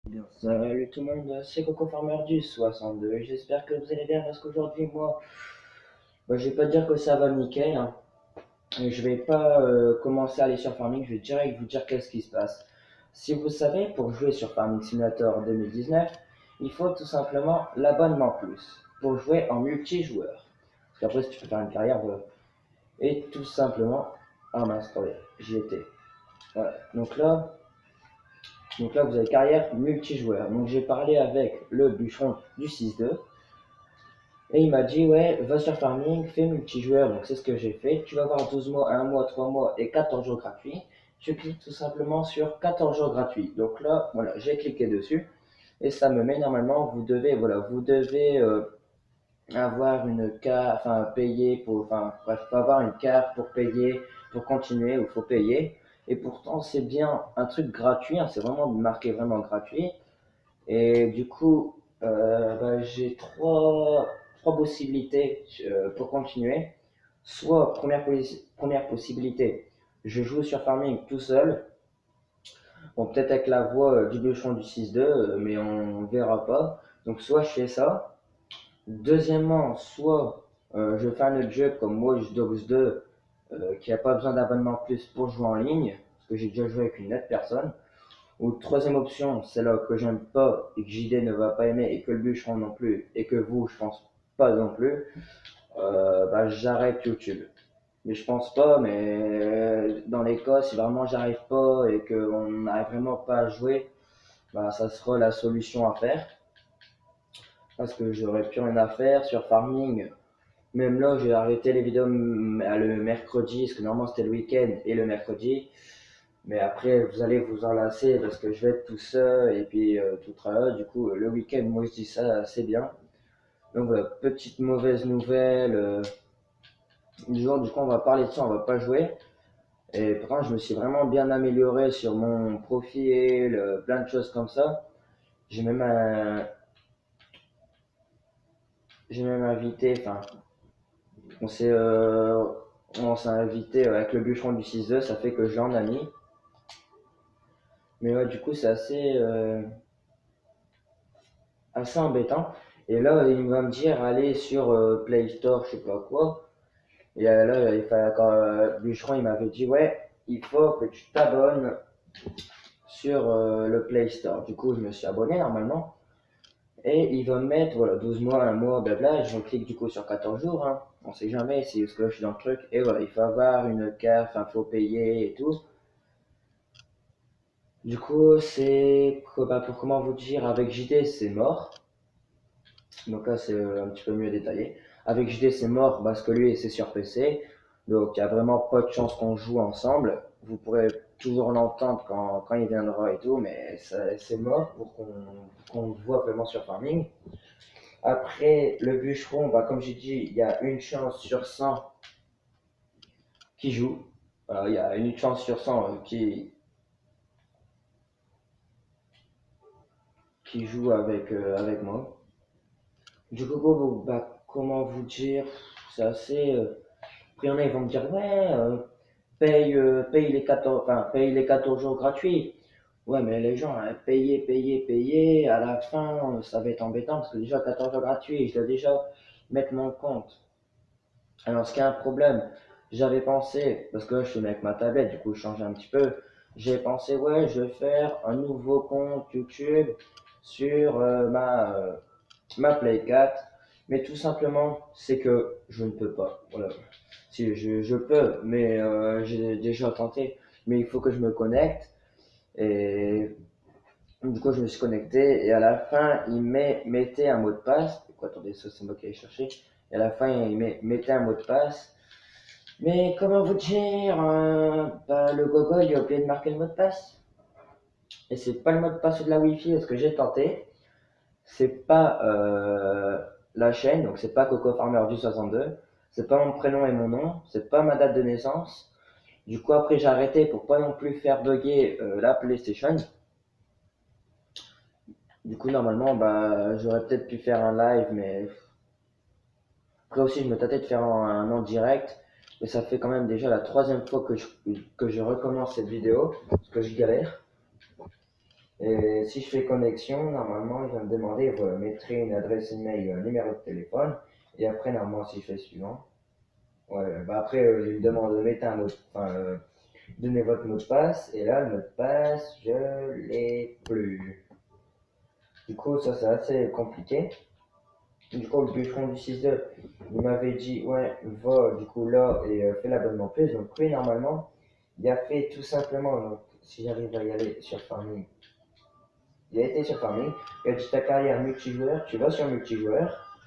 Bien, salut tout le monde, c'est Coco Farmer du 62. J'espère que vous allez bien parce qu'aujourd'hui, moi, je vais pas dire que ça va nickel, hein. Et je vais pas commencer à aller sur Farming, je vais direct vous dire qu'est-ce qui se passe. Si vous savez, pour jouer sur Farming Simulator 2019, il faut tout simplement l'abonnement plus pour jouer en multijoueur. Parce qu'après, si tu peux faire une carrière, voilà. Et tout simplement, ah mince, attendez, j'y étais. Voilà. Donc là, vous avez carrière multijoueur. Donc j'ai parlé avec le bûcheron du 6-2 et il m'a dit ouais, va sur Farming, fais multijoueur. Donc c'est ce que j'ai fait. Tu vas avoir 12 mois, 1 mois, 3 mois et 14 jours gratuits. Tu cliques tout simplement sur 14 jours gratuits. Donc là, voilà, j'ai cliqué dessus et ça me met normalement, vous devez avoir une carte, enfin payer pour, enfin bref, faut avoir une carte pour payer, pour continuer ou faut payer. Et pourtant c'est bien un truc gratuit, hein, c'est vraiment marqué vraiment gratuit. Et du coup, j'ai trois possibilités pour continuer. Soit première possibilité, je joue sur Farming tout seul. Bon, peut-être avec la voix du bûcheron du 6-2, mais on verra pas. Donc soit je fais ça. Deuxièmement, soit je fais un autre jeu comme Watch Dogs 2 qui n'a pas besoin d'abonnement plus pour jouer en ligne, parce que j'ai déjà joué avec une autre personne. Ou troisième option, celle-là que j'aime pas et que JD ne va pas aimer et que le bûcheron non plus et que vous, je pense pas non plus, j'arrête YouTube. Mais je pense pas, mais dans les cas, si vraiment j'arrive pas et qu'on n'arrive vraiment pas à jouer, ça sera la solution à faire. Parce que j'aurais plus rien à faire sur Farming. Même là, j'ai arrêté les vidéos le mercredi, parce que normalement c'était le week-end et le mercredi. Mais après, vous allez vous enlacer parce que je vais être tout seul et puis tout travail. Du coup, le week-end, moi je dis ça, c'est bien. Donc voilà, petite mauvaise nouvelle. Du coup, on va parler de ça, on va pas jouer. Et pourtant, je me suis vraiment bien amélioré sur mon profil, plein de choses comme ça. J'ai même, j'ai même invité, enfin, on s'est, euh, on s'est invité avec le bûcheron du 6-2, ça fait que j'ai en ami. Mais ouais, du coup, c'est assez embêtant. Et là, il va me dire, allez sur Play Store, je sais pas quoi. Et là, il fallait, quand Bûcheron, il m'avait dit, ouais, il faut que tu t'abonnes sur le Play Store. Du coup, je me suis abonné normalement. Et il va me mettre, voilà, 12 mois, 1 mois, blabla. Je clique du coup sur 14 jours, hein. On sait jamais, c'est parce que là, je suis dans le truc. Et voilà, il faut avoir une carte, enfin, faut payer et tout. Du coup, pour comment vous dire, avec JD, c'est mort. Donc là, c'est un petit peu mieux détaillé. Avec JD, c'est mort parce que lui, c'est sur PC. Donc, il n'y a vraiment pas de chance qu'on joue ensemble. Vous pourrez toujours l'entendre quand il viendra et tout, mais c'est mort pour qu'on le voit vraiment sur Farming. Après, le bûcheron, comme j'ai dit, il y a une chance sur 100 qui joue. Voilà, il y a une chance sur 100 qui joue avec moi. Du coup, comment vous dire, c'est assez. Après, il y en a, ils vont me dire, ouais, paye les 14 jours gratuits. Ouais, mais les gens, hein, payer, à la fin, ça va être embêtant parce que déjà 14 jours gratuits, je dois déjà mettre mon compte. Alors, ce qui est un problème, j'avais pensé, parce que là, je suis avec ma tablette, du coup, je change un petit peu. J'ai pensé, ouais, je vais faire un nouveau compte YouTube sur ma Play 4, mais tout simplement, c'est que je ne peux pas. Voilà. Si je peux, mais j'ai déjà tenté, mais il faut que je me connecte. Et du coup, je me suis connecté et à la fin, mettait un mot de passe. Quoi, attendez, ça c'est moi qui allais chercher. Et à la fin, mettait un mot de passe. Mais comment vous dire, le Google, il a oublié de marquer le mot de passe. Et c'est pas le mot de passe de la Wi-Fi, parce que j'ai tenté. C'est pas la chaîne, donc c'est pas Coco Farmer du 62. C'est pas mon prénom et mon nom. C'est pas ma date de naissance. Du coup, après, j'ai arrêté pour pas non plus faire bugger la PlayStation. Du coup, normalement, j'aurais peut-être pu faire un live, mais après aussi, je me tâtais de faire un en direct. Mais ça fait quand même déjà la troisième fois que je recommence cette vidéo, parce que je galère. Et si je fais connexion, normalement, il va me demander, il va mettre une adresse email, un numéro de téléphone. Et après, normalement, si je fais suivant, ouais, bah après, il me demande de mettre un mot, enfin, donnez votre mot de passe. Et là, le mot de passe, je l'ai plus. Du coup, ça, c'est assez compliqué. Du coup, le bûcheron du 6-2, il m'avait dit, ouais, va du coup là et fais l'abonnement plus. Donc, lui, normalement, il a fait tout simplement, donc, si j'arrive à y aller sur Farming, il a été sur Farming, il a dit ta carrière multijoueur, tu vas sur multijoueur,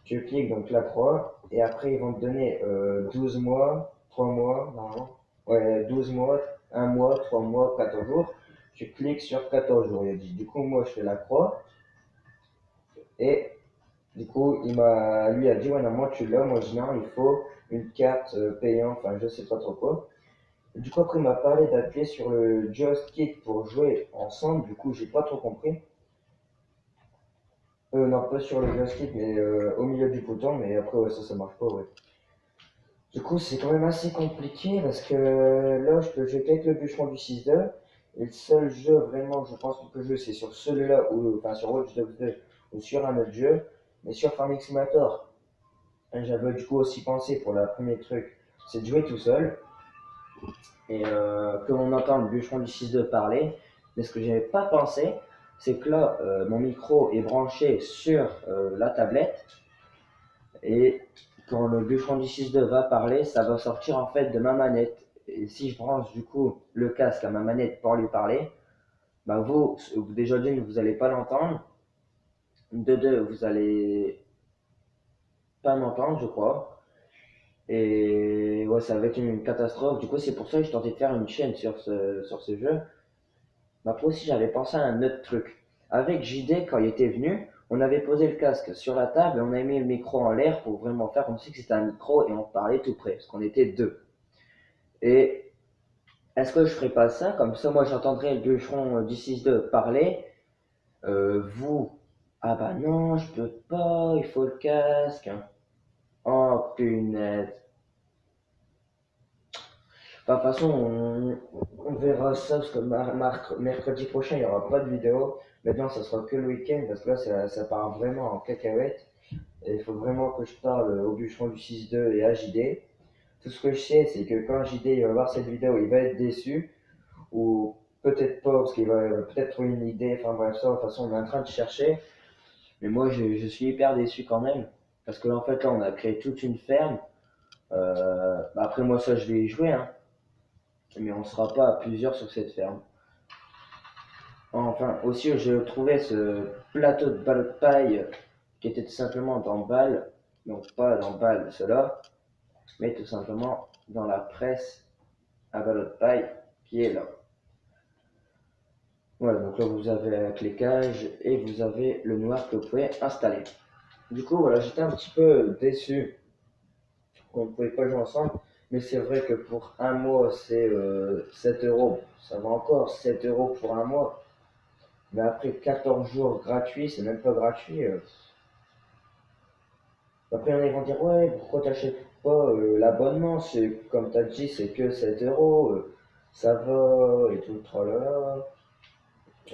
tu cliques donc la croix, et après, ils vont te donner 12 mois, 3 mois, normalement, ouais, 12 mois, 1 mois, 3 mois, 14 jours. Tu cliques sur 14 jours, il a dit. Du coup, moi, je fais la croix, et du coup, lui a dit, ouais, non, moi tu l'as, moi je dis non, il faut une carte payante, enfin je sais pas trop quoi. Du coup, après, il m'a parlé d'appuyer sur le joystick pour jouer ensemble, du coup, j'ai pas trop compris. Non, pas sur le joystick, mais au milieu du bouton, mais après, ouais, ça marche pas, ouais. Du coup, c'est quand même assez compliqué parce que là, je peux jouer qu'avec le bûcheron du 6-2. Et le seul jeu vraiment, je pense que je peux jouer, c'est sur celui-là, ou enfin sur Watch Dogs 2, ou sur un autre jeu. Mais sur Farming Simulator, j'avais du coup aussi pensé pour le premier truc, c'est de jouer tout seul et que l'on entend le bûcheron du 6-2 parler. Mais ce que j'avais pas pensé, c'est que là, mon micro est branché sur la tablette et quand le bûcheron du 6-2 va parler, ça va sortir en fait de ma manette. Et si je branche du coup le casque à ma manette pour lui parler, bah déjà d'une, vous allez pas l'entendre. De deux, vous allez pas m'entendre, je crois. Et ouais, ça va être une catastrophe. Du coup, c'est pour ça que je tentais de faire une chaîne sur ce jeu. Mais après aussi, j'avais pensé à un autre truc. Avec JD, quand il était venu, on avait posé le casque sur la table et on avait mis le micro en l'air pour vraiment faire comme si c'était un micro et on parlait tout près, parce qu'on était deux. Et est-ce que je ferais pas ça? Comme ça, moi, j'entendrais le bûcheron du 6-2 parler. Vous, ah bah non, je peux pas, il faut le casque. Oh punaise. Bah, de toute façon, on verra ça parce que mercredi prochain, il n'y aura pas de vidéo. Maintenant, ça sera que le week-end parce que là, ça part vraiment en cacahuète. Et il faut vraiment que je parle au bûcheron du 6-2 et à JD. Tout ce que je sais, c'est que quand JD il va voir cette vidéo, il va être déçu. Ou peut-être pas, parce qu'il va peut-être trouver une idée. Enfin bref, ça, de toute façon, on est en train de chercher. Mais moi, je suis hyper déçu quand même. Parce que là, en fait, là, on a créé toute une ferme. Bah, après, moi, ça, je vais y jouer, hein. Mais on ne sera pas à plusieurs sur cette ferme. Enfin, aussi, j'ai trouvé ce plateau de balles de paille qui était tout simplement dans balle, donc pas dans balle cela, mais tout simplement dans la presse à balles de paille qui est là. Voilà, donc là vous avez avec les cages et vous avez le noir que vous pouvez installer. Du coup, voilà, j'étais un petit peu déçu qu'on ne pouvait pas jouer ensemble, mais c'est vrai que pour un mois c'est 7 euros, ça va encore, 7 euros pour un mois. Mais après 14 jours gratuits, c'est même pas gratuit. Après, ils vont dire, ouais, pourquoi t'achètes pas l'abonnement? C'est, comme t'as dit, c'est que 7 euros, ça va, et tout, tralala.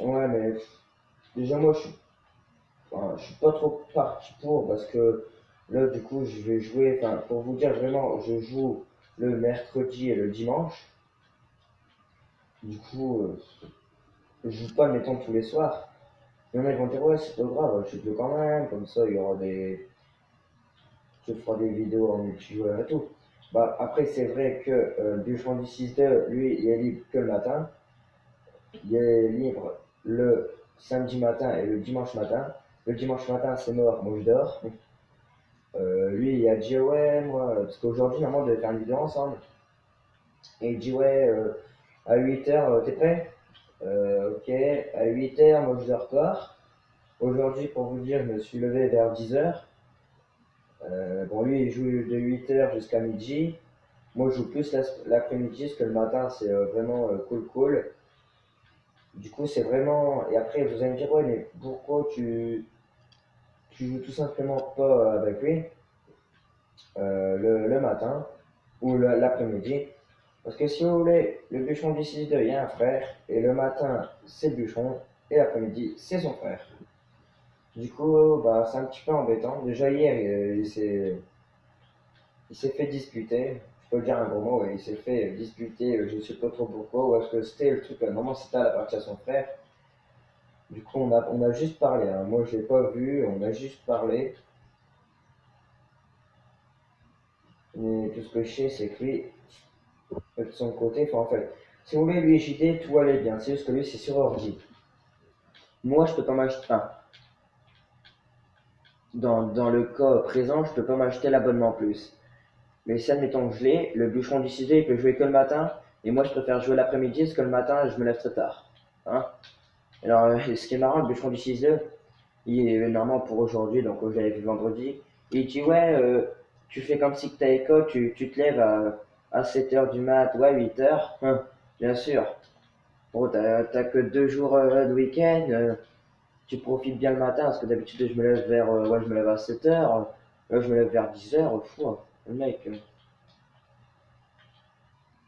Ouais, mais déjà, moi, enfin, je suis pas trop parti pour, parce que là, du coup, je vais jouer, enfin, pour vous dire vraiment, je joue le mercredi et le dimanche. Du coup, je joue pas, mettons, tous les soirs. Il y en a, ils vont dire, ouais, c'est pas grave, je joue quand même, comme ça, il y aura je ferai des vidéos en multijoueur et tout. Bah, après, c'est vrai que Bûcheron du 6-2, lui, il est libre que le matin. Il est libre le samedi matin et le dimanche matin. Le dimanche matin, c'est mort, moi je dors. Lui, il a dit, ouais, moi, parce qu'aujourd'hui, normalement, on devait faire une vidéo ensemble. Et il dit, ouais, à 8 h, t'es prêt? Ok, à 8 h, moi je dors tard. Aujourd'hui, pour vous dire, je me suis levé vers 10 h. Bon, lui, il joue de 8 h jusqu'à midi. Moi, je joue plus l'après-midi, parce que le matin, c'est vraiment cool, cool. Du coup, c'est vraiment. Et après, vous allez me dire, ouais, mais pourquoi tu joues tout simplement pas avec lui le matin ou l'après-midi? Parce que si vous voulez, le bûcheron du 6-2, il y a un frère, et le matin, c'est le bûcheron, et l'après-midi, c'est son frère. Du coup, bah, c'est un petit peu embêtant. Déjà hier, il s'est fait disputer. Je peux dire un gros mot, ouais, il s'est fait disputer, je sais pas trop pourquoi, ou est-ce que c'était le truc, normalement c'était à la partie à son frère. Du coup, on a juste parlé, hein. Moi, je l'ai pas vu, on a juste parlé. Mais tout ce que je sais, c'est que lui, de son côté, enfin, en fait, si vous voulez, lui, JD, tout allait bien. C'est juste que lui, c'est sur ordi. Moi, je peux pas m'acheter, enfin, dans le cas présent, je peux pas m'acheter l'abonnement plus. Mais si admettons que je l'ai, le bûcheron du 6 il peut jouer que le matin, et moi, je préfère jouer l'après-midi, parce que le matin, je me lève très tard. Hein. Alors, ce qui est marrant, le bûcheron du 6-2, il est normalement pour aujourd'hui, donc j'avais vu vendredi. Il dit ouais, tu fais comme si tu as école, tu te lèves à 7 heures du mat, ouais, 8 heures. Bien sûr. Bon, t'as que 2 jours de week-end, tu profites bien le matin, parce que d'habitude je me lève vers, ouais, je me lève à 7 heures, là je me lève vers 10 heures, fou, hein. Le mec,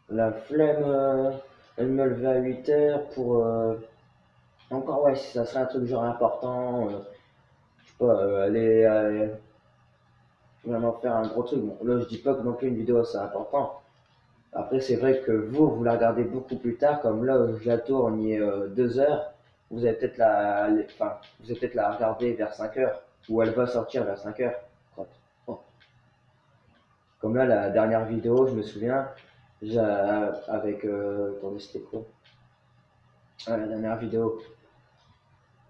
la flemme, elle me lever à 8 heures pour, encore ouais, si ça serait un truc genre important, je sais pas, aller vraiment faire un gros truc. Bon, là, je dis pas que non plus une vidéo c'est important. Après, c'est vrai que vous la regardez beaucoup plus tard, comme là, je la tourne, il est 2 heures. Vous allez peut-être enfin, vous allez peut-être la regarder vers 5 heures, ou elle va sortir vers 5 heures. Oh. Comme là, la dernière vidéo, je me souviens, avec, attendez, c'était quoi? Ah, la dernière vidéo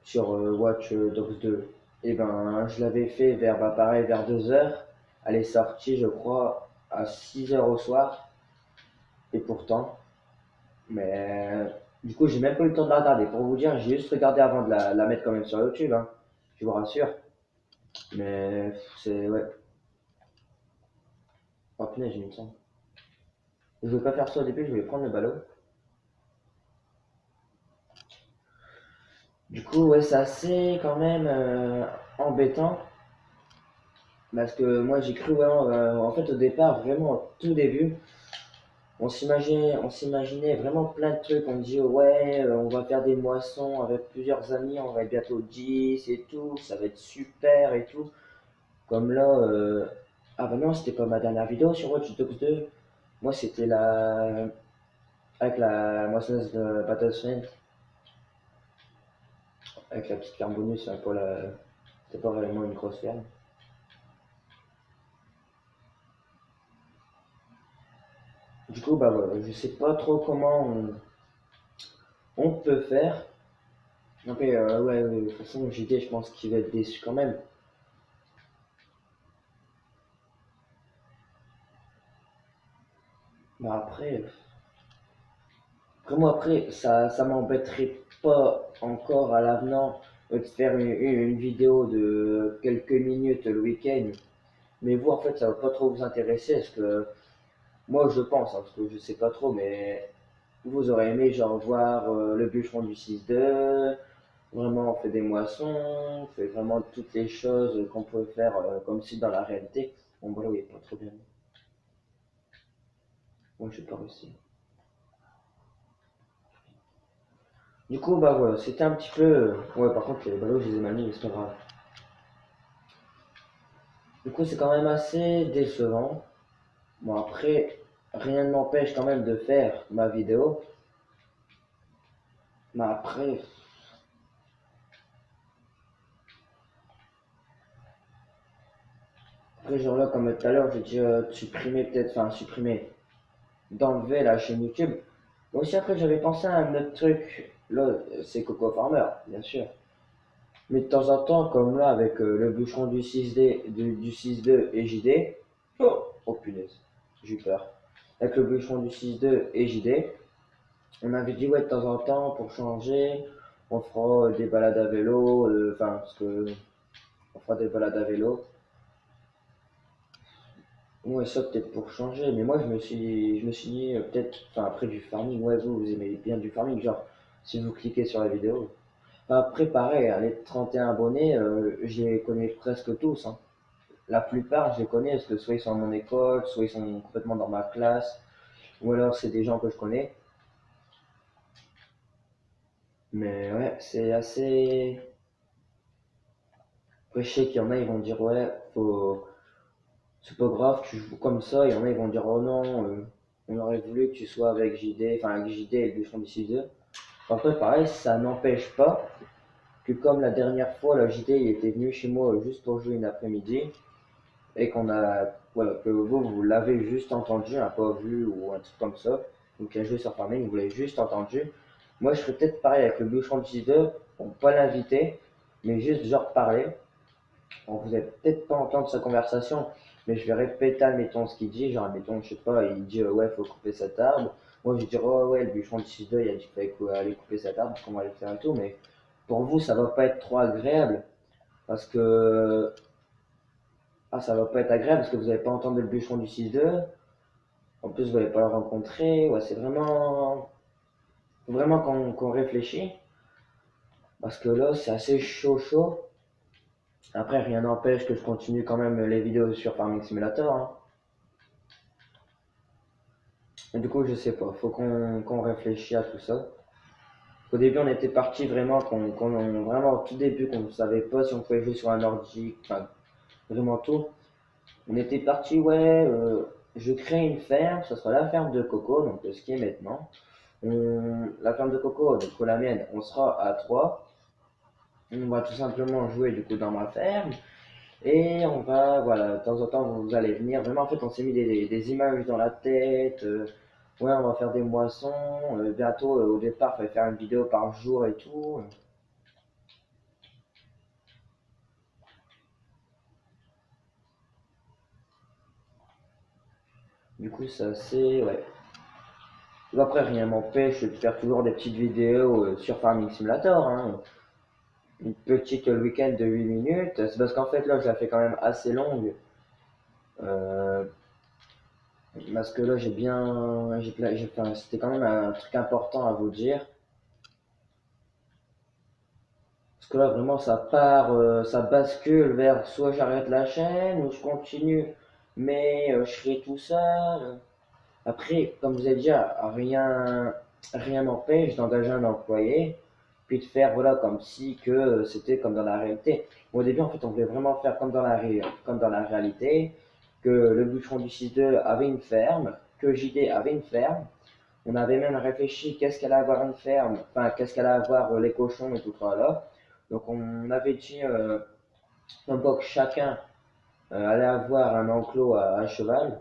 sur Watch Dogs 2. Et ben, je l'avais fait vers, bah, pareil, vers 2 heures. Elle est sortie, je crois, à 6 heures au soir. Et pourtant, mais du coup, j'ai même pas eu le temps de la regarder. Pour vous dire, j'ai juste regardé avant de la mettre quand même sur YouTube, hein. Je vous rassure. Mais c'est, ouais. Oh punaise, il me semble. Je voulais pas faire ça au début, je voulais prendre le ballon. Du coup, ouais, c'est assez quand même embêtant. Parce que moi, j'ai cru vraiment, en fait, au départ, vraiment au tout début, on s'imaginait vraiment plein de trucs. On dit, ouais, on va faire des moissons avec plusieurs amis, on va être bientôt 10 et tout, ça va être super et tout. Comme là, ah bah non, c'était pas ma dernière vidéo sur Watch Dogs 2. Moi, c'était avec la moissonneuse de Battlefield, avec la petite ferme bonus, hein, c'était pas vraiment une grosse ferme. Du coup, bah voilà, je sais pas trop comment on peut faire. Après, ouais, de toute façon, JD, je pense qu'il va être déçu quand même. Bah après moi, après, ça m'embêterait pas encore à l'avenant de faire une vidéo de quelques minutes le week-end. Mais vous, en fait, ça va pas trop vous intéresser. Parce que moi, je pense, hein, parce que je sais pas trop, mais vous aurez aimé genre voir le bûcheron du 6-2. Vraiment, on fait des moissons, on fait vraiment toutes les choses qu'on peut faire comme si dans la réalité. Bon, voilà, oui, pas trop bien. Moi, je sais pas réussi. Du coup, bah voilà, c'était un petit peu. Ouais, par contre, les ballots, je les ai mal mis, mais c'est pas grave. Du coup, c'est quand même assez décevant. Bon, après, rien ne m'empêche quand même de faire ma vidéo. Mais après genre là, comme tout à l'heure, j'ai dit supprimer peut-être, enfin supprimer, d'enlever la chaîne YouTube. Moi aussi, après, j'avais pensé à un autre truc. Là, c'est Coco Farmer, bien sûr. Mais de temps en temps, comme là, avec le bûcheron du 6D, du 6-2 et JD, oh punaise, j'ai eu peur. Avec le bûcheron du 6-2 et JD, on avait dit, ouais, de temps en temps, pour changer, on fera des balades à vélo, enfin, parce que on fera des balades à vélo. Ouais, ça peut-être pour changer, mais moi je me suis dit, peut-être, enfin, après du farming, ouais, vous aimez bien du farming, genre, si vous cliquez sur la vidéo. Après, pareil, hein, les 31 abonnés, je les connais presque tous, hein. La plupart, je les connais parce que soit ils sont à mon école, soit ils sont complètement dans ma classe, ou alors c'est des gens que je connais. Mais ouais, c'est assez. Après, je sais qu'il y en a, ils vont dire, ouais, c'est pas grave, tu joues comme ça. Il y en a, ils vont dire, oh non, on aurait voulu que tu sois avec JD, enfin avec JD et le bûcheron du 6-2. Après, pareil, ça n'empêche pas que comme la dernière fois, le JD il était venu chez moi juste pour jouer une après-midi, et qu'on a, voilà, que vous l'avez juste entendu, un pas vu ou un truc comme ça, donc il a joué sur Farming, vous l'avez juste entendu. Moi, je ferais peut-être pareil avec le bûcheron de 6-2, pour pas l'inviter, mais juste genre parler. Bon, vous allez peut-être pas entendre sa conversation, mais je vais répéter, admettons, ce qu'il dit. Genre, admettons, je sais pas, il dit ouais, faut couper cet arbre. Moi, je vais dire, oh ouais, le bûcheron de 6-2, il a dit qu'il fallait aller couper cet arbre, qu'on va aller le faire et tout. Mais pour vous, ça va pas être trop agréable parce que. Ah, ça va pas être agréable parce que vous n'allez pas entendre le bûcheron du 6-2. En plus, vous n'allez pas le rencontrer. Ouais, c'est vraiment. Vraiment qu'on réfléchit. Parce que là, c'est assez chaud, chaud. Après, rien n'empêche que je continue quand même les vidéos sur Farming Simulator, hein. Et du coup, je sais pas, faut qu'on réfléchisse à tout ça. Au début, on était parti vraiment, vraiment au tout début, qu'on ne savait pas si on pouvait jouer sur un ordi, enfin, vraiment tout. On était parti, ouais, je crée une ferme, ça sera la ferme de Coco, donc ce qui est maintenant. La ferme de Coco, donc la mienne, on sera à 3. On va tout simplement jouer du coup dans ma ferme. Et on va, voilà, de temps en temps, vous allez venir. Vraiment, en fait, on s'est mis des images dans la tête. Ouais, on va faire des moissons. Bientôt, au départ, il fallait faire une vidéo par jour et tout. Du coup, ça c'est, ouais. Après, rien m'empêche de faire toujours des petites vidéos sur Farming Simulator, hein. Une petite le week-end de 8 minutes. C'est parce qu'en fait, là, je la fais quand même assez longue. Euh, Parce que là, enfin, c'était quand même un truc important à vous dire. Parce que là, vraiment, ça part, ça bascule vers soit j'arrête la chaîne ou je continue, mais je serai tout seul. Après, comme vous avez dit, rien n'empêche d'engager un employé, puis de faire, voilà, comme si que c'était comme dans la réalité. Au début, en fait, on voulait vraiment faire comme dans la réalité, que le bûcheron du 6-2 avait une ferme, que JD avait une ferme. On avait même réfléchi qu'est-ce qu'elle allait avoir une ferme, enfin, qu'est-ce qu'elle allait avoir les cochons et tout ça là. Donc, on avait dit, un peu que chacun allait avoir un enclos à cheval.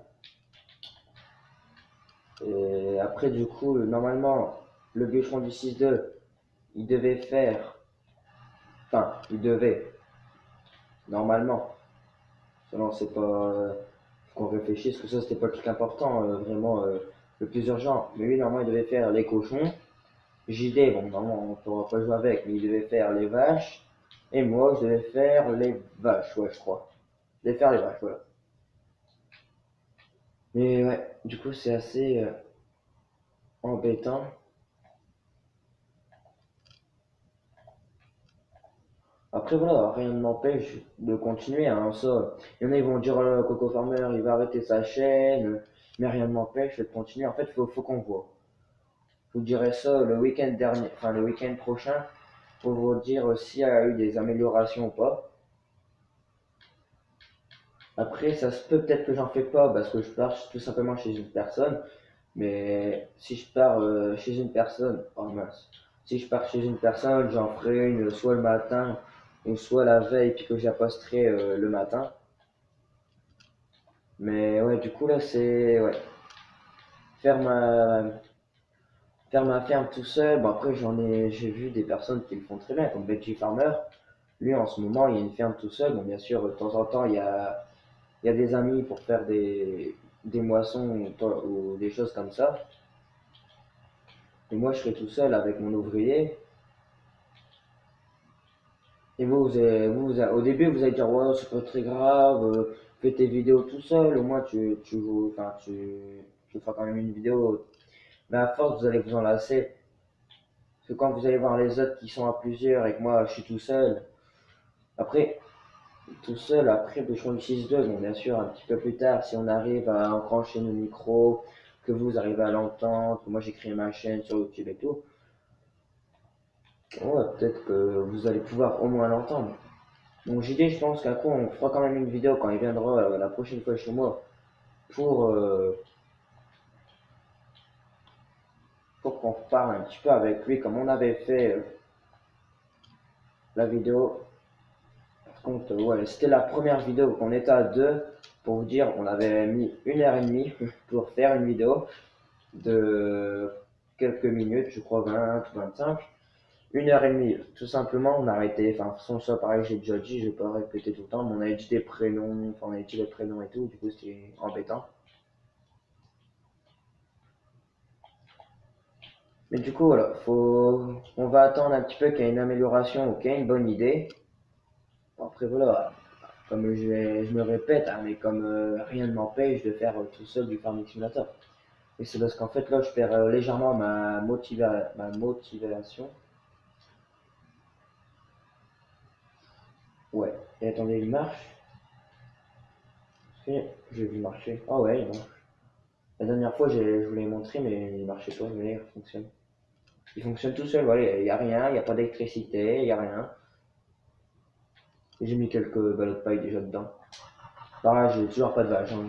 Et après, du coup, normalement, le bûcheron du 6-2, il devait faire, enfin, il devait, normalement, selon c'est pas, faut qu'on réfléchisse, parce que ça, c'était pas le truc important, vraiment, le plus urgent. Mais lui, normalement, il devait faire les cochons. JD, bon, normalement, on pourra pas jouer avec, mais il devait faire les vaches. Et moi, je devais faire les vaches, ouais, je crois. Je devais faire les vaches, voilà. Mais ouais, du coup, c'est assez embêtant. Après, voilà, rien ne m'empêche de continuer, hein, ça. Il y en a, ils vont dire, Coco Farmer, il va arrêter sa chaîne, mais rien ne m'empêche de continuer. En fait, faut qu'on voit. Je vous dirai ça le week-end dernier, enfin, le week-end prochain, pour vous dire s'il y a eu des améliorations ou pas. Après, ça se peut peut-être que j'en fais pas parce que je pars tout simplement chez une personne. Mais si je pars chez une personne, oh mince, si je pars chez une personne, j'en ferai une soit le matin ou soit la veille, puis que j'apposterai le matin. Mais ouais, du coup là, c'est ouais, faire ma, faire ma ferme tout seul. Bon, après, j'ai vu des personnes qui le font très bien, comme Veggie Farmer. Lui, en ce moment, il a une ferme tout seul. Bon, bien sûr, de temps en temps, il y a des amis pour faire des moissons ou des choses comme ça. Et moi, je serai tout seul avec mon ouvrier. Et au début, vous allez dire, ouais, c'est pas très grave, fais tes vidéos tout seul, au moins tu feras quand même une vidéo. Mais à force, vous allez vous en lasser. Parce que quand vous allez voir les autres qui sont à plusieurs et que moi, je suis tout seul, après, tout seul, après, Bûcheron du 6-2, bon, bien sûr, un petit peu plus tard, si on arrive à enclencher nos micros, que vous arrivez à l'entendre, que moi j'ai créé ma chaîne sur YouTube et tout, Ouais, peut-être que vous allez pouvoir au moins l'entendre. Donc JD, je pense qu'à quoi on fera quand même une vidéo quand il viendra la prochaine fois chez moi pour, euh, pour qu'on parle un petit peu avec lui comme on avait fait la vidéo. Par contre, ouais, c'était la première vidéo qu'on était à deux. Pour vous dire, on avait mis 1 heure et demie pour faire une vidéo de quelques minutes, je crois 20 ou 25. 1 heure et demie, tout simplement, on a arrêté. Enfin, de toute façon, ça, pareil, j'ai déjà dit, je vais pas répéter tout le temps, mais on a dit des prénoms, enfin, on a dit les prénoms et tout, du coup, c'était embêtant. Mais du coup, voilà, on va attendre un petit peu qu'il y ait une amélioration ou qu'il y ait une bonne idée. Bon, après, voilà, comme je me répète, hein, mais comme rien ne m'empêche de faire tout seul du Farming Simulator. Et c'est parce qu'en fait, là, je perds légèrement ma motivation. Ouais, et attendez, il marche. Si, j'ai vu marcher. Ah ouais, il marche. La dernière fois, je vous l'ai montré, mais il marchait pas, mais il fonctionne. Il fonctionne tout seul, voilà, il n'y a rien, il n'y a pas d'électricité, il n'y a rien. J'ai mis quelques ballots de paille déjà dedans. Pareil, j'ai toujours pas de vache. Hein,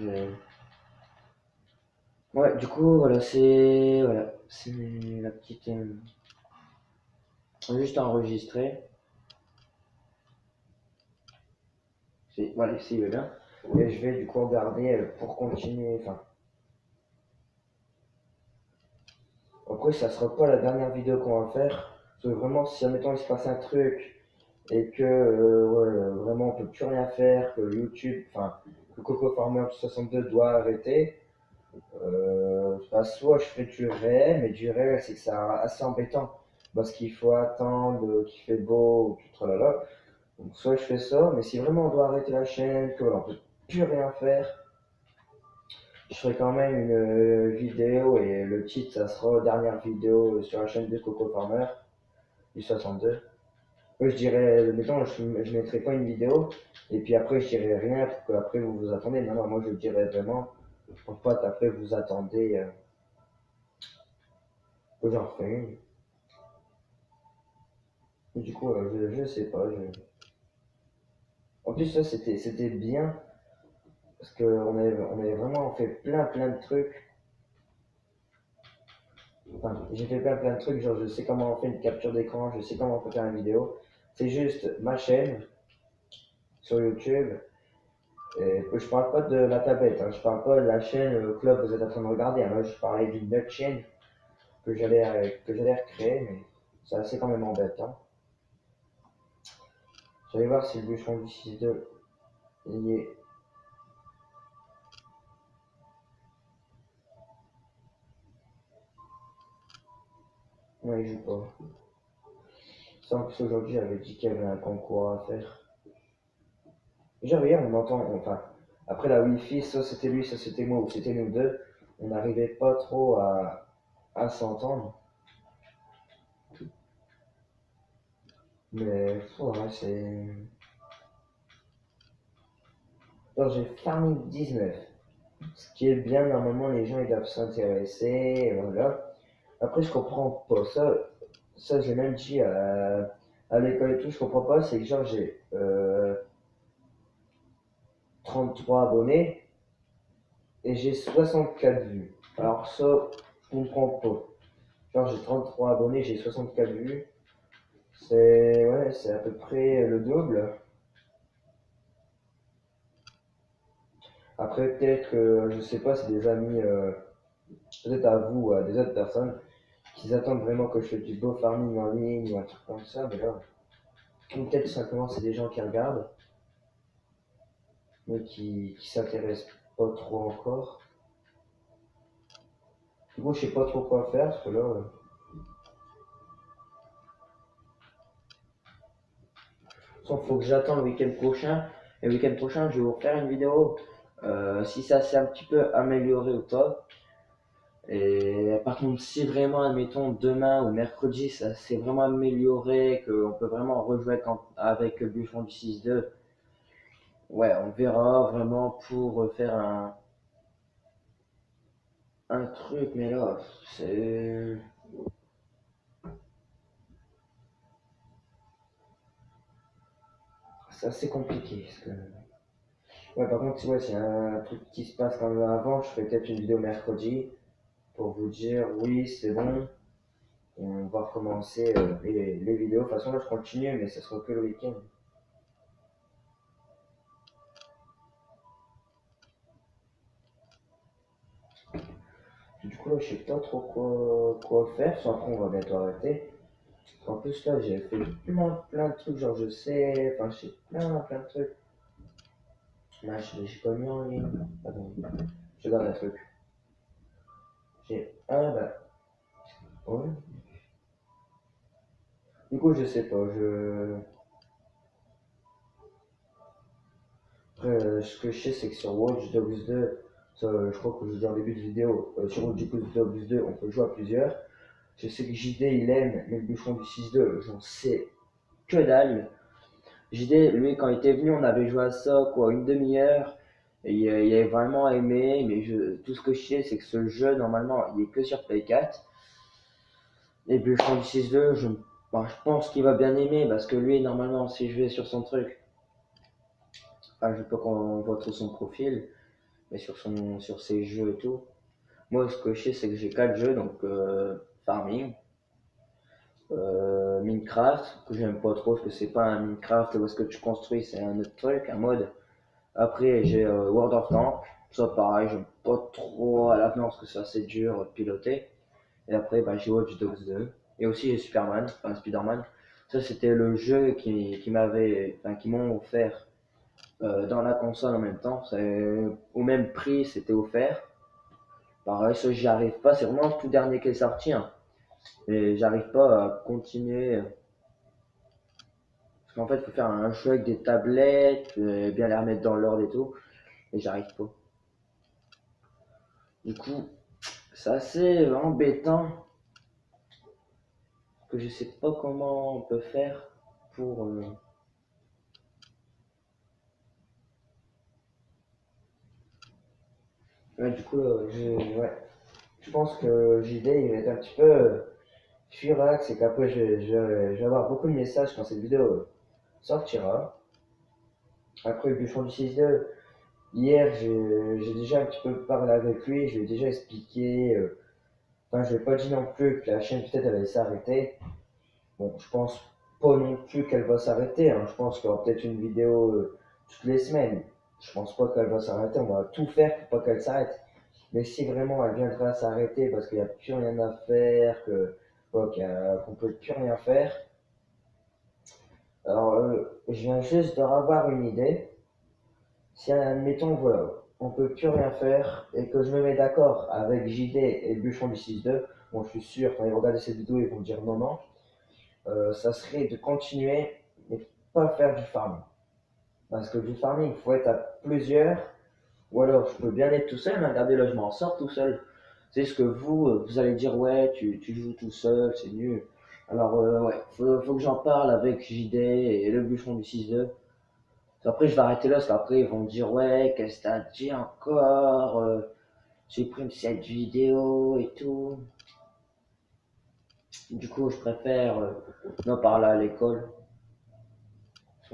ouais, du coup, c'est la petite. Juste enregistré. Voilà, ici, il est là. Et je vais du coup regarder pour continuer. Enfin, après, ça sera pas la dernière vidéo qu'on va faire. Parce que vraiment, si admettons il se passe un truc et que ouais, vraiment on peut plus rien faire, que YouTube, enfin, que Coco Farmer 62 doit arrêter, bah, soit je fais du réel, mais du réel, c'est que c'est assez embêtant. Parce qu'il faut attendre qu'il fait beau, ou tout tralala. Donc, soit je fais ça, mais si vraiment on doit arrêter la chaîne, qu'on ne peut plus rien faire, je ferai quand même une vidéo et le titre, ça sera dernière vidéo sur la chaîne de Coco Farmer du 62. Moi, je dirais, mettons, je mettrai pas une vidéo et puis après, je dirai rien pour que après vous vous attendez. Non, non, moi, je dirais vraiment, en fait, après, vous attendez que j'en ferai une. Et du coup, je sais pas. En plus, ça, c'était bien parce on avait vraiment fait plein de trucs. Enfin, j'ai fait plein de trucs, genre je sais comment on fait une capture d'écran, je sais comment on peut faire une vidéo. C'est juste ma chaîne sur YouTube. Et je parle pas de la tablette, hein, je parle pas de la chaîne que là vous êtes en train de regarder. Hein. Moi je parlais d'une autre chaîne que j'allais recréer, mais c'est assez quand même embêtant. J'allais voir si le bûcheron du 6.2 y est. Ouais, il joue pas. Sans que aujourd'hui j'avais dit qu'il y avait un concours à faire. Genre hier on entend, enfin, après la Wi-Fi, ça c'était lui, ça c'était moi, ou c'était nous deux, on n'arrivait pas trop à s'entendre. Mais ouais, c'est. Alors j'ai Farming 19. Ce qui est bien, normalement les gens ils doivent s'intéresser, voilà. Après je comprends pas ça j'ai même dit à l'école et tout, je comprends pas, c'est que genre j'ai 33 abonnés et j'ai 64 vues. Alors ça, je comprends pas. Genre j'ai 33 abonnés, j'ai 64 vues. C'est à peu près le double. Après, peut-être que, je sais pas, c'est des amis, peut-être à vous, à des autres personnes, qui attendent vraiment que je fais du beau farming en ligne ou un truc comme ça, mais là, ou peut-être simplement c'est des gens qui regardent, mais qui s'intéressent pas trop encore. Du coup, je sais pas trop quoi faire, parce que là, faut que j'attende le week-end prochain, et le week-end prochain, je vais vous faire une vidéo, si ça s'est un petit peu amélioré ou pas. Et par contre, si vraiment, admettons, demain ou mercredi, ça s'est vraiment amélioré, qu'on peut vraiment rejouer avec le bûcheron du 6-2, ouais, on verra vraiment pour faire un truc, mais là, c'est. c'est assez compliqué. Parce que... Ouais, par contre, ouais, c'est un truc qui se passe quand même avant. Je ferai peut-être une vidéo mercredi pour vous dire oui, c'est bon. On va recommencer les vidéos. De toute façon, là, je continue, mais ce sera que le week-end. Du coup, là, je sais pas trop quoi faire. Soit après, on va bientôt arrêter. En plus, là, j'ai fait plein de trucs. Genre, je sais. Enfin, je sais plein de trucs. Là, j'ai pas mis en ligne. Attends, je regarde un truc. J'ai. Ah, bah. Ouais. Du coup, je sais pas. Après, ce que je sais, c'est que sur Watch Dogs 2, ça, je crois que je dis en début de vidéo, sur Watch Dogs 2, on peut jouer à plusieurs. Je sais que JD, il aime, mais le bûcheron du 6-2, j'en sais que dalle. JD, lui, quand il était venu, on avait joué à ça, quoi, une demi-heure. Et il avait vraiment aimé, mais tout ce que je sais, c'est que ce jeu, normalement, il est que sur Play 4. Et bûcheron du 6-2, je pense qu'il va bien aimer, parce que lui, normalement, si je vais sur son truc, enfin, je peux qu'on voit trop son profil, mais sur ses jeux et tout. Moi, ce que je sais, c'est que j'ai 4 jeux, donc Farming, Minecraft, que j'aime pas trop, parce que c'est pas un Minecraft où est-ce que tu construis, c'est un autre truc, un mode. Après, j'ai World of Tanks, ça pareil, j'aime pas trop à l'avenir parce que c'est assez dur de piloter. Et après, bah, j'ai Watch Dogs 2. Et aussi j'ai Superman, enfin Spider-Man. Ça, c'était le jeu qui m'ont offert dans la console en même temps. Au même prix, c'était offert. Pareil, ça, j'y arrive pas, c'est vraiment le tout dernier qui est sorti, hein. Et j'arrive pas à continuer. Parce qu'en fait, il faut faire un jeu avec des tablettes, bien les remettre dans l'ordre et tout. Et j'arrive pas. Du coup, c'est assez embêtant que je sais pas comment on peut faire pour. Ouais, du coup, ouais. Je pense que JD il va être un petit peu furax et qu'après je vais avoir beaucoup de messages quand cette vidéo sortira. Après le bûcheron du 6-2, hier j'ai déjà un petit peu parlé avec lui, je lui ai déjà expliqué. Enfin, je lui ai pas dit non plus que la chaîne peut-être elle allait s'arrêter. Bon, je pense pas non plus qu'elle va s'arrêter, hein. Je pense qu'il y aura peut-être une vidéo toutes les semaines. Je pense pas qu'elle va s'arrêter. On va tout faire pour pas qu'elle s'arrête. Mais si vraiment elle viendra à s'arrêter parce qu'il n'y a plus rien à faire, qu'on peut plus rien faire, alors je viens juste de avoir une idée. Si admettons voilà, on peut plus rien faire et que je me mets d'accord avec JD et le bûcheron du 6-2, bon je suis sûr quand ils regardent cette vidéo ils vont dire non non, ça serait de continuer mais pas faire du farming. Parce que du farming, il faut être à plusieurs, ou alors je peux bien être tout seul, mais regardez là, je m'en sors tout seul. C'est ce que vous allez dire, ouais, tu joues tout seul, c'est nul. Alors, ouais, faut que j'en parle avec JD et le bûcheron du 6-2. Après, je vais arrêter là, parce qu'après, ils vont me dire, ouais, qu'est-ce que t'as dit encore supprime cette vidéo et tout. Du coup, je préfère en parler à l'école.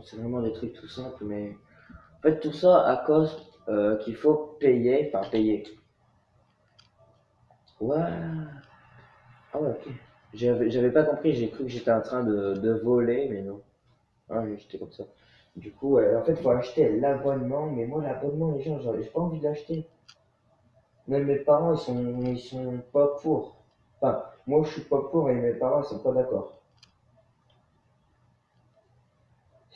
C'est vraiment des trucs tout simples, mais en fait, tout ça à cause qu'il faut payer, enfin payer. Ouais, ah ouais, ok. J'avais pas compris, j'ai cru que j'étais en train de voler, mais non. Ah oui, j'étais comme ça. Du coup, en fait, il faut acheter l'abonnement, mais moi, l'abonnement, les gens, j'ai pas envie de l'acheter. Même mes parents, ils sont pas pour. Enfin, moi, je suis pas pour et mes parents, ils sont pas d'accord.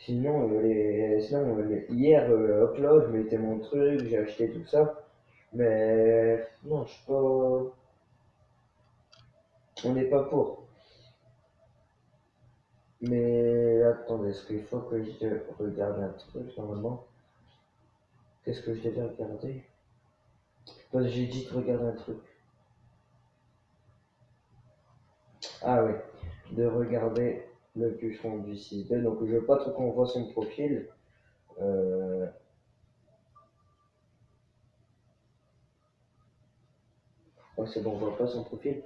Hier, hop là, je mettais mon truc, j'ai acheté tout ça. Mais non, je suis pas. On n'est pas pour. Mais attendez, est-ce qu'il faut que je regarde un truc normalement? Qu'est-ce que je devais regarder? Parce que j'ai dit de regarder un truc. Ah oui, de regarder le bûcheron du 6B. Donc je veux pas trop qu'on voit son profil. Euh, ouais, c'est bon, on voit pas son profil.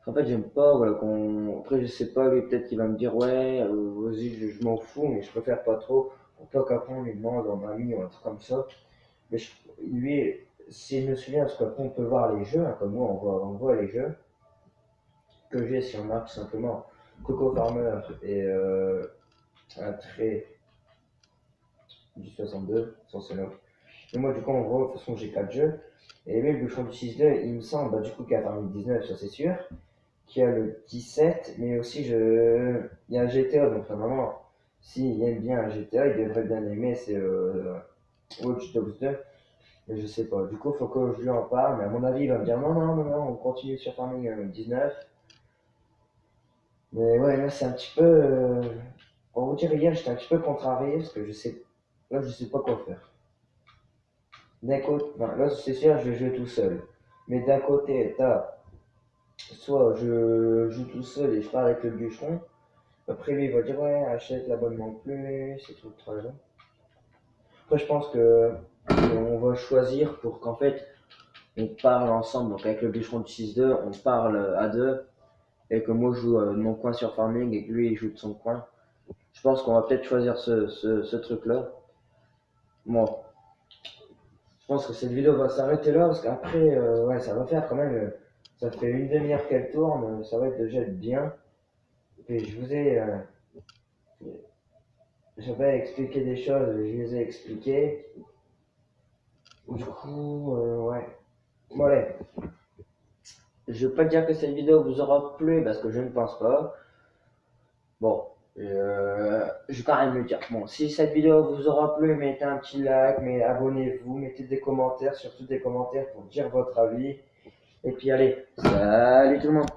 En fait, j'aime pas voilà, qu'on. Après, je sais pas, lui, peut-être qu'il va me dire, ouais, vas-y, je m'en fous, mais je préfère pas trop. Pour pas qu'après on lui demande en ami ou un truc comme ça. Mais lui, s'il me souvient, parce qu'après on peut voir les jeux, hein, comme moi on voit les jeux que j'ai si on a tout simplement Coco Farmer et un trait du 62, sans sonore. Et moi, du coup, en gros, de toute façon, j'ai 4 jeux. Et lui, le bouchon du 6-2, il me semble, bah, du coup, qu'il y a parmi le 19, ça c'est sûr. Qu'il y a le 17, mais aussi, il y a un GTA, donc normalement, s'il aime bien un GTA, il devrait bien aimer, c'est Watch Dogs 2. Mais je sais pas. Du coup, faut que je lui en parle, mais à mon avis, il va me dire non, non, non, non, on continue sur Farming 19. Mais ouais, là, c'est un petit peu. Pour vous dire, hier, j'étais un petit peu contrarié parce que là, je sais pas quoi faire. D'un côté, enfin, là, c'est sûr, je vais jouer tout seul. Mais d'un côté, soit je joue tout seul et je parle avec le bûcheron. Après, lui, il va dire, ouais, achète l'abonnement de plus, c'est tout, très bien. Après, je pense on va choisir pour qu'en fait, on parle ensemble. Donc, avec le bûcheron du 6-2, on parle à deux. Et que moi, je joue de mon coin sur Farming et que lui, il joue de son coin. Je pense qu'on va peut-être choisir ce truc-là. Bon, je pense que cette vidéo va s'arrêter là parce qu'après, ouais, ça va faire quand même. Ça fait une demi-heure qu'elle tourne, ça va être déjà bien. Et j'avais expliqué des choses, je les ai expliquées. Du coup, ouais. Bon, allez, je vais pas dire que cette vidéo vous aura plu parce que je ne pense pas. Bon, je vais quand même le dire. Bon, si cette vidéo vous aura plu, mettez un petit like, mais abonnez-vous, mettez des commentaires, surtout des commentaires pour dire votre avis. Et puis allez, salut tout le monde!